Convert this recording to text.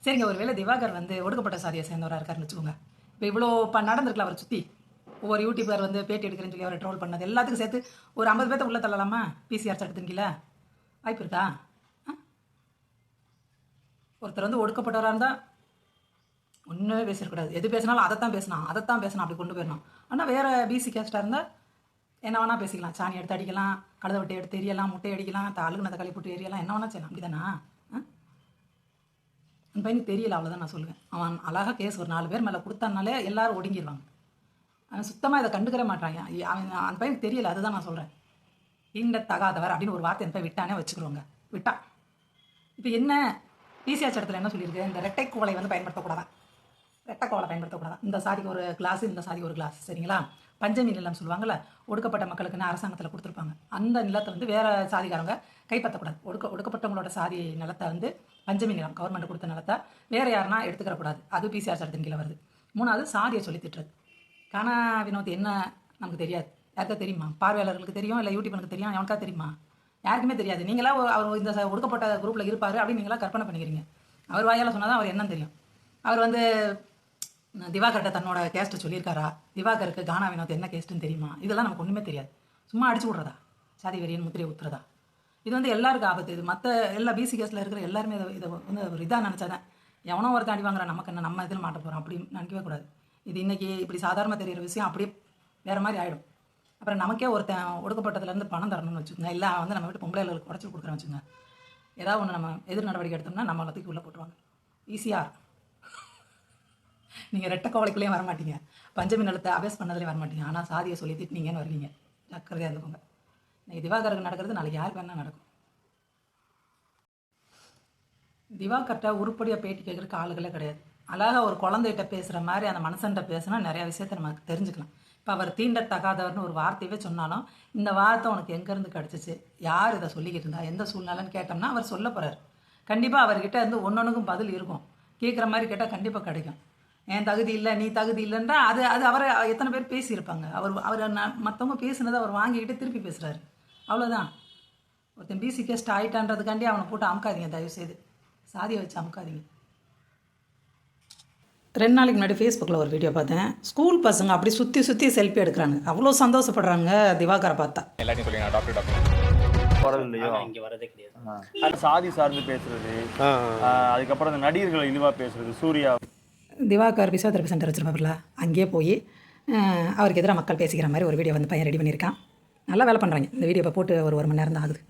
சரிங்க, ஒரு வேளை திவாகர் வந்து ஒடுக்கப்பட்ட சாதியை சேர்ந்தவராக இருக்காருன்னு வச்சுக்கோங்க. இப்போ இவ்வளோ நடந்திருக்கல அவரை சுற்றி ஒவ்வொரு யூடியூபர் வந்து பேட்டி எடுக்கிறேன்னு சொல்லி அவரை ட்ரோல் பண்ணது எல்லாத்துக்கும் சேர்த்து ஒரு 50 பேர்த்த உள்ள தள்ளலாமா? பிசிஆர் சட்டத்தின் கீழே வாய்ப்பு இருக்கா? ஒருத்தர் வந்து ஒடுக்கப்பட்டவராக இருந்தால் ஒன்றுமே பேசிடக்கூடாது. எது பேசினாலும் அதைத்தான் பேசணும் அப்படி கொண்டு போயிடணும். ஆனால் வேறு பிசி கேஸ்டாக இருந்தால் என்ன வேணால் பேசிக்கலாம். சாணி எடுத்து அடிக்கலாம், கழுதை வெட்டி எடுத்து எரியலாம், முட்டை அடிக்கலாம், அழுகுனதை களி போட்டு எரியலாம், என்ன வேணால் செய்யலாம். அப்படி தானா? அந்த பையனுக்கு தெரியல, அவ்வளோதான் நான் சொல்லுவேன். அவன் அழகாக கேஸ் ஒரு 4 பேர் மேலே கொடுத்தானாலே எல்லாரும் ஒடுங்கிடுவாங்க. அவன் சுத்தமாக இதை கண்டுக்கிற மாட்டாங்க. அவன் அந்த பையனுக்கு தெரியல, அதுதான் நான் சொல்கிறேன். தகாதவர் அப்படின்னு ஒரு வார்த்தை என் பையன் விட்டானே வச்சுக்கிறோங்க. விட்டான். இப்போ என்ன பிசிஆர் சட்டத்தில் என்ன சொல்லியிருக்கு? இந்த ரெட்டை கோலை வந்து பயன்படுத்தக்கூடாதான். ரெட்டை கோலை பயன்படுத்தக்கூடாதான். இந்த சாதிக்கு ஒரு கிளாஸ், இந்த சாதிக்கு ஒரு கிளாஸ், சரிங்களா? பஞ்சமி நிலம் சொல்லுவாங்கள்ல, ஒடுக்கப்பட்ட மக்களுக்குன்னு அரசாங்கத்தில் கொடுத்துருப்பாங்க. அந்த நிலத்தை வந்து வேறு சாதிக்காரங்க கைப்பற்றக்கூடாது. ஒடுக்கப்பட்டவங்களோட சாதி நிலத்தை வந்து பஞ்சமி நிலம் கவர்மெண்ட் கொடுத்த நிலத்தை வேறு யாருன்னா எடுத்துக்கிறக்கூடாது. அது பிசிஆர் சட்டத்தின் கீழே வருது. 3வது சாதியை சொல்லி திட்டுறது. கானா வினோத் என்ன நமக்கு தெரியாது. யாருக்கா தெரியுமா? பார்வையாளர்களுக்கு தெரியும், இல்லை யூடியூபனுக்கு தெரியும், எவனுக்கா தெரியுமா? யாருக்குமே தெரியாது. நீங்களா அவர் இந்த ஒடுக்கப்பட்ட குரூப்பில் இருப்பார் அப்படின்னு நீங்களா கற்பனை பண்ணிக்கிறீங்க. அவர் வாயால் சொன்னால் தான் அவர் என்னன்னு தெரியும். அவர் வந்து திவாகர்கிட்ட தன்னோட கேஸ்ட்டை சொல்லியிருக்காரா? திவாகருக்கு கானா வினோத் என்ன கேஸ்ட்டுன்னு தெரியுமா? இதெல்லாம் நமக்கு ஒன்றுமே தெரியாது. சும்மா அடிச்சு விட்றதா? சாதி வெறியன் முத்திரையை ஊற்றுறதா? இது வந்து எல்லாருக்கும் ஆபத்து. இது மற்ற எல்லா பிசி கேஸில் இருக்கிற எல்லாருமே இதை வந்து ஒரு இதாக நினச்சாதான் எவனோ ஒருத்தன் அடி வாங்குறான், நமக்கு என்ன, நம்ம இதில் மாட்ட போகிறோம் அப்படி நினைக்கவே கூடாது. இது இன்றைக்கி இப்படி சாதாரணமாக தெரிகிற விஷயம் அப்படியே வேறு மாதிரி ஆகிடும். அப்புறம் நமக்கே ஒருத்தன் ஒடுக்கப்பட்டதுலேருந்து பணம் தரணும்னு வச்சுக்கோங்க. இல்லை வந்து நம்ம வீட்டு பொம்பளைகளுக்கு உடச்சி கொடுக்குறேன்னு வச்சுங்க. ஏதாவது ஒன்று நம்ம எதிர் நடவடிக்கை எடுத்தோம்னா நம்ம எல்லாத்துக்கும் உள்ளே போட்டுருவாங்க. ஈஸியாக நீங்கள் ரெட்டை கோவலைக்குள்ளேயும் வரமாட்டீங்க, பஞ்சமி நிலத்தை அபேஸ் பண்ணதுலேயும் வரமாட்டீங்க. ஆனால் சாதியை சொல்லி திட்டினீங்கன்னு வருவீங்க. ஜாக்கிரதையாக இருந்துக்கோங்க. இன்றைக்கி திவாகருக்கு நடக்கிறது நாளைக்கு யாருக்கு வேணால் நடக்கும். திவாகர்கிட்ட உருப்படியாக பேட்டி கேட்குறதுக்கு ஆளுகளே கிடையாது. அழகாக ஒரு குழந்தைகிட்ட பேசுகிற மாதிரி அந்த மனுஷன்கிட்ட பேசினா நிறையா விஷயத்த நமக்கு தெரிஞ்சுக்கலாம். இப்போ அவர் தீண்டத்தகாதவர்னு ஒரு வார்த்தையவே சொன்னாலும் இந்த வார்த்தை உனக்கு எங்கேருந்து கிடச்சிச்சு, யார் இதை சொல்லிக்கிட்டு இருந்தா, எந்த சூழ்நிலைன்னு கேட்டோம்னா அவர் சொல்ல போகிறார். கண்டிப்பாக அவர்கிட்ட இருந்து ஒன்னொன்றுக்கும் பதில் இருக்கும். கேட்குற மாதிரி கேட்டால் கண்டிப்பாக கிடைக்கும். என் தகுதி இல்லை, நீ தகுதி இல்லைன்றா அது அவரை எத்தனை பேர் பேசியிருப்பாங்க. அவர் மற்றவங்க பேசுனதை அவர் வாங்கிக்கிட்டு திருப்பி பேசுகிறாரு. அவ்வளோதான். ஒருத்தன் பிசி கேஸ்ட் ஆகிட்டான்றதுக்காண்டி அவனை போட்டு அமுக்காதீங்க, தயவுசெய்து சாதியை வச்சு அமுக்காதீங்க. 2 நாளைக்கு முன்னாடி ஃபேஸ்புக்கில் ஒரு வீடியோ பார்த்தேன். ஸ்கூல் பசங்க அப்படி சுற்றி செல்ஃபி எடுக்கிறாங்க. அவ்வளோ சந்தோஷப்படுறாங்க திவாகரை பார்த்தா. எல்லாத்தையும் சொல்லி நான் டாக்டர் வரலையோ இங்கே வரதே கிடையாது. அது சாதி சார்ந்து பேசுறது, அதுக்கப்புறம் அந்த நடிகர்களை இழிவாக பேசுறது. சூர்யா திவாகர் பிசியோதெரபி சென்டர் வச்சுருப்பாப்புல, அங்கேயே போய் அவருக்கு எதிராக மக்கள் பேசிக்கிற மாதிரி ஒரு வீடியோ வந்து பையன் ரெடி பண்ணியிருக்கான். நல்லா வேலை பண்ணுறாங்க. இந்த வீடியோ இப்போ போட்டு ஒரு மணி நேரம் தான் ஆகுது.